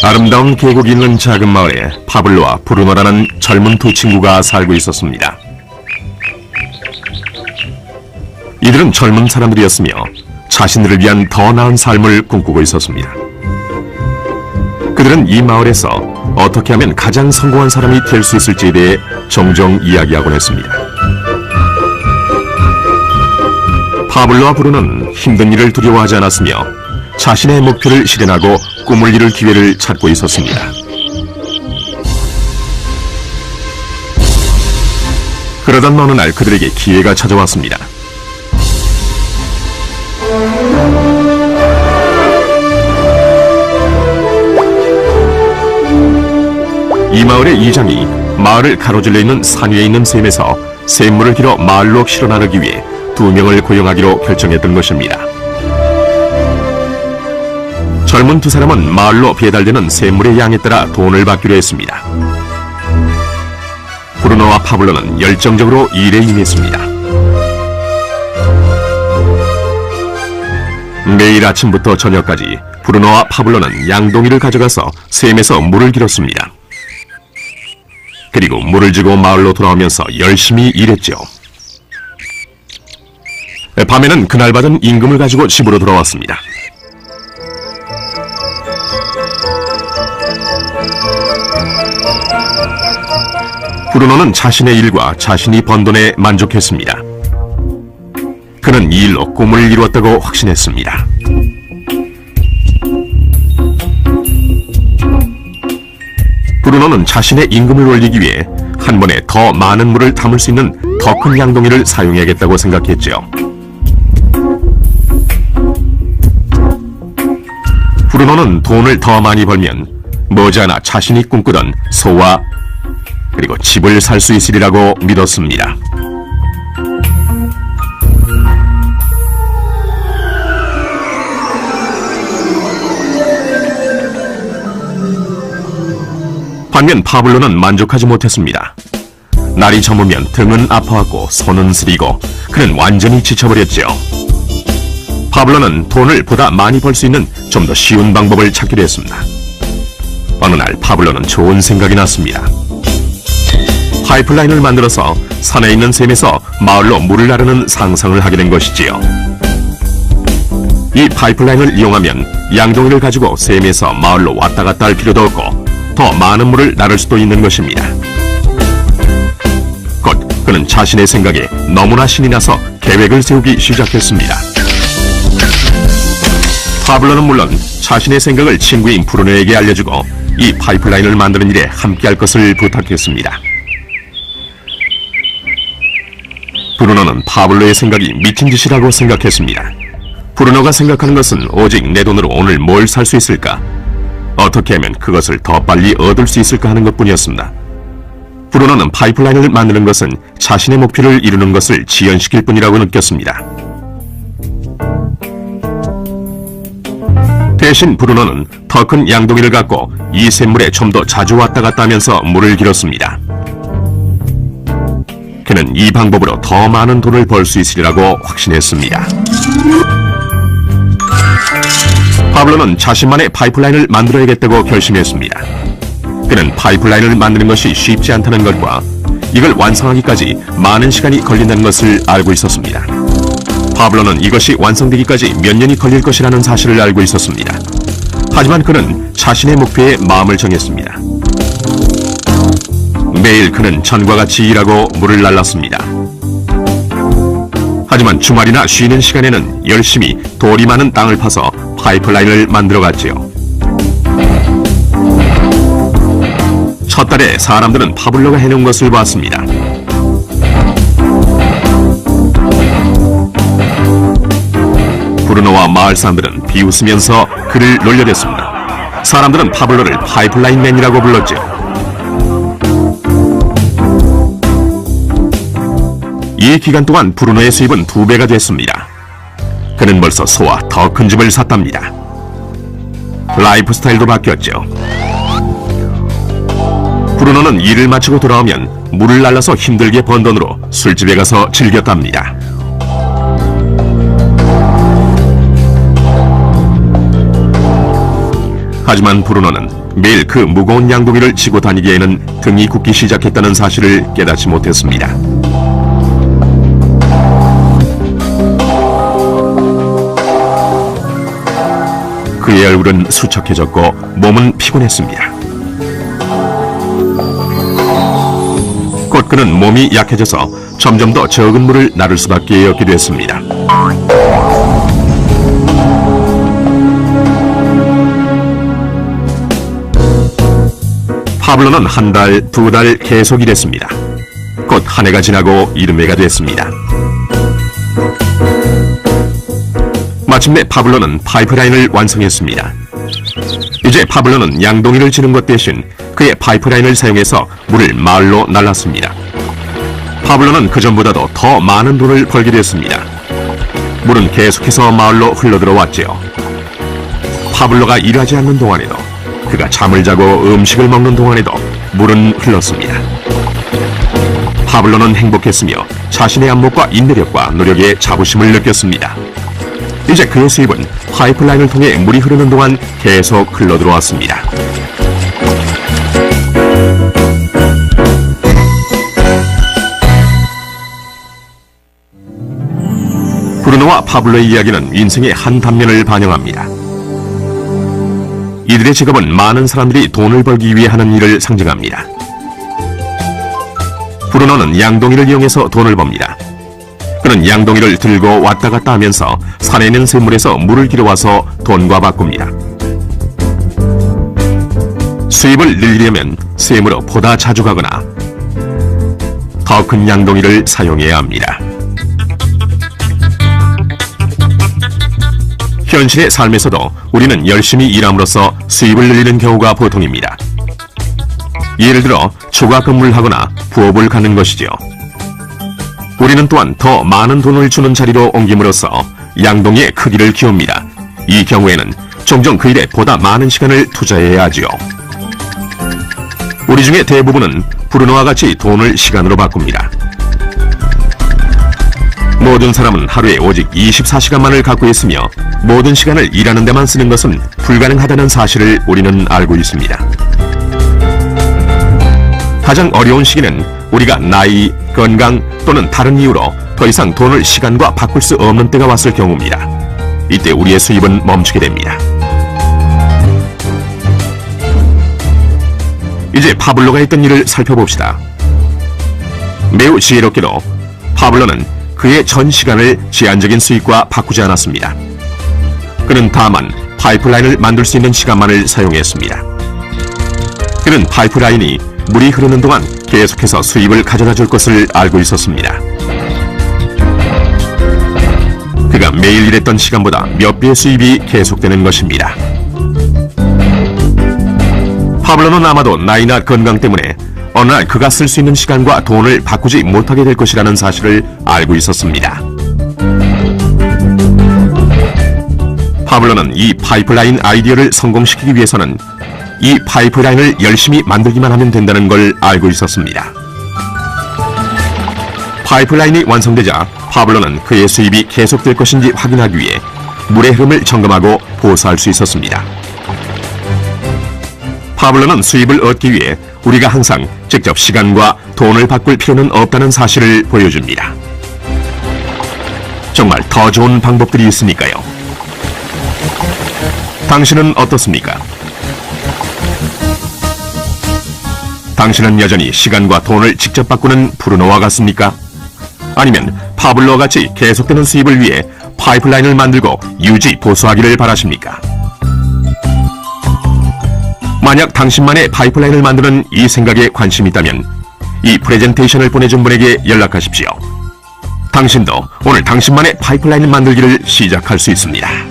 아름다운 계곡이 있는 작은 마을에 파블로와 브루노라는 젊은 두 친구가 살고 있었습니다. 이들은 젊은 사람들이었으며 자신들을 위한 더 나은 삶을 꿈꾸고 있었습니다. 그들은 이 마을에서 어떻게 하면 가장 성공한 사람이 될 수 있을지에 대해 종종 이야기하곤 했습니다. 파블로와 브루노는 힘든 일을 두려워하지 않았으며 자신의 목표를 실현하고 꿈을 이룰 기회를 찾고 있었습니다. 그러던 어느 날 그들에게 기회가 찾아왔습니다. 이 마을의 이장이 마을을 가로질러 있는 산 위에 있는 샘에서 샘물을 길어 마을로 실어 나르기 위해 2명을 고용하기로 결정했던 것입니다. 젊은 두 사람은 마을로 배달되는 샘물의 양에 따라 돈을 받기로 했습니다. 브루노와 파블로는 열정적으로 일에 임했습니다. 매일 아침부터 저녁까지 브루노와 파블로는 양동이를 가져가서 샘에서 물을 길었습니다. 그리고 물을 지고 마을로 돌아오면서 열심히 일했죠. 밤에는 그날 받은 임금을 가지고 집으로 돌아왔습니다. 브루노는 자신의 일과 자신이 번 돈에 만족했습니다. 그는 이 일로 꿈을 이루었다고 확신했습니다. 브루노는 자신의 임금을 올리기 위해 한 번에 더 많은 물을 담을 수 있는 더 큰 양동이를 사용해야겠다고 생각했죠. 브루노는 돈을 더 많이 벌면 머지않아 자신이 꿈꾸던 소와 그리고 집을 살 수 있으리라고 믿었습니다. 반면 파블로는 만족하지 못했습니다. 날이 저무면 등은 아파왔고 손은 쓰리고 그는 완전히 지쳐버렸죠. 파블로는 돈을 보다 많이 벌 수 있는 좀 더 쉬운 방법을 찾기로 했습니다. 어느 날 파블로는 좋은 생각이 났습니다. 파이프라인을 만들어서 산에 있는 샘에서 마을로 물을 나르는 상상을 하게 된 것이지요. 이 파이프라인을 이용하면 양동이를 가지고 샘에서 마을로 왔다 갔다 할 필요도 없고 더 많은 물을 나를 수도 있는 것입니다. 곧 그는 자신의 생각에 너무나 신이 나서 계획을 세우기 시작했습니다. 파블로는 물론 자신의 생각을 친구인 브루노에게 알려주고 이 파이프라인을 만드는 일에 함께할 것을 부탁했습니다. 브루노는 파블로의 생각이 미친 짓이라고 생각했습니다. 브루노가 생각하는 것은 오직 내 돈으로 오늘 뭘 살 수 있을까? 어떻게 하면 그것을 더 빨리 얻을 수 있을까 하는 것뿐이었습니다. 브루노는 파이프라인을 만드는 것은 자신의 목표를 이루는 것을 지연시킬 뿐이라고 느꼈습니다. 대신 브루노는 더 큰 양동이를 갖고 이 샘물에 좀 더 자주 왔다 갔다 하면서 물을 길었습니다. 그는 이 방법으로 더 많은 돈을 벌 수 있으리라고 확신했습니다. 파블로는 자신만의 파이프라인을 만들어야겠다고 결심했습니다. 그는 파이프라인을 만드는 것이 쉽지 않다는 것과 이걸 완성하기까지 많은 시간이 걸린다는 것을 알고 있었습니다. 파블로는 이것이 완성되기까지 몇 년이 걸릴 것이라는 사실을 알고 있었습니다. 하지만 그는 자신의 목표에 마음을 정했습니다. 매일 그는 전과 같이 일하고 물을 날랐습니다. 하지만 주말이나 쉬는 시간에는 열심히 돌이 많은 땅을 파서 파이프라인을 만들어갔지요. 첫 달에 사람들은 파블로가 해놓은 것을 봤습니다. 브루노와 마을 사람들은 비웃으면서 그를 놀려댔습니다. 사람들은 파블로를 파이프라인맨이라고 불렀죠. 이 기간 동안 브루노의 수입은 2배가 됐습니다. 그는 벌써 소와 더 큰 집을 샀답니다. 라이프 스타일도 바뀌었죠. 브루노는 일을 마치고 돌아오면 물을 날라서 힘들게 번 돈으로 술집에 가서 즐겼답니다. 하지만 브루노는 매일 그 무거운 양동이를 지고 다니기에는 등이 굽기 시작했다는 사실을 깨닫지 못했습니다. 그의 얼굴은 수척해졌고 몸은 피곤했습니다. 곧 그는 몸이 약해져서 점점 더 적은 물을 나를 수밖에 없게 됐습니다. 파블로는 한 달, 두 달 계속 일했습니다. 곧 한 해가 지나고 이듬해가 됐습니다. 마침내 파블로는 파이프라인을 완성했습니다. 이제 파블로는 양동이를 지는 것 대신 그의 파이프라인을 사용해서 물을 마을로 날랐습니다. 파블로는 그전보다도 더 많은 돈을 벌게 됐습니다. 물은 계속해서 마을로 흘러들어왔지요. 파블로가 일하지 않는 동안에도, 그가 잠을 자고 음식을 먹는 동안에도 물은 흘렀습니다. 파블로는 행복했으며 자신의 안목과 인내력과 노력에 자부심을 느꼈습니다. 이제 그의 수입은 파이프라인을 통해 물이 흐르는 동안 계속 흘러들어왔습니다. 브루노와 파블로의 이야기는 인생의 한 단면을 반영합니다. 이들의 직업은 많은 사람들이 돈을 벌기 위해 하는 일을 상징합니다. 브루노는 양동이를 이용해서 돈을 법니다. 그는 양동이를 들고 왔다 갔다 하면서 산에 있는 샘물에서 물을 길어와서 돈과 바꿉니다. 수입을 늘리려면 샘으로 보다 자주 가거나 더 큰 양동이를 사용해야 합니다. 현실의 삶에서도 우리는 열심히 일함으로써 수입을 늘리는 경우가 보통입니다. 예를 들어 초과 근무를 하거나 부업을 갖는 것이죠. 우리는 또한 더 많은 돈을 주는 자리로 옮김으로써 양동이의 크기를 키웁니다. 이 경우에는 종종 그 일에 보다 많은 시간을 투자해야 하지요. 우리 중에 대부분은 브루노와 같이 돈을 시간으로 바꿉니다. 모든 사람은 하루에 오직 24시간만을 갖고 있으며 모든 시간을 일하는 데만 쓰는 것은 불가능하다는 사실을 우리는 알고 있습니다. 가장 어려운 시기는 우리가 나이, 건강 또는 다른 이유로 더 이상 돈을 시간과 바꿀 수 없는 때가 왔을 경우입니다. 이때 우리의 수입은 멈추게 됩니다. 이제 파블로가 했던 일을 살펴봅시다. 매우 지혜롭게도 파블로는 그의 전 시간을 제한적인 수익과 바꾸지 않았습니다. 그는 다만 파이프라인을 만들 수 있는 시간만을 사용했습니다. 그는 파이프라인이 물이 흐르는 동안 계속해서 수입을 가져다 줄 것을 알고 있었습니다. 그가 매일 일했던 시간보다 몇 배의 수입이 계속되는 것입니다. 파블로는 아마도 나이나 건강 때문에 어느 날 그가 쓸 수 있는 시간과 돈을 바꾸지 못하게 될 것이라는 사실을 알고 있었습니다. 파블로는 이 파이프라인 아이디어를 성공시키기 위해서는 이 파이프라인을 열심히 만들기만 하면 된다는 걸 알고 있었습니다. 파이프라인이 완성되자 파블로는 그의 수입이 계속될 것인지 확인하기 위해 물의 흐름을 점검하고 보수할 수 있었습니다. 파블로는 수입을 얻기 위해 우리가 항상 직접 시간과 돈을 바꿀 필요는 없다는 사실을 보여줍니다. 정말 더 좋은 방법들이 있으니까요. 당신은 어떻습니까? 당신은 여전히 시간과 돈을 직접 바꾸는 브루노와 같습니까? 아니면 파블로와 같이 계속되는 수입을 위해 파이프라인을 만들고 유지 보수하기를 바라십니까? 만약 당신만의 파이프라인을 만드는 이 생각에 관심이 있다면 이 프레젠테이션을 보내준 분에게 연락하십시오. 당신도 오늘 당신만의 파이프라인을 만들기를 시작할 수 있습니다.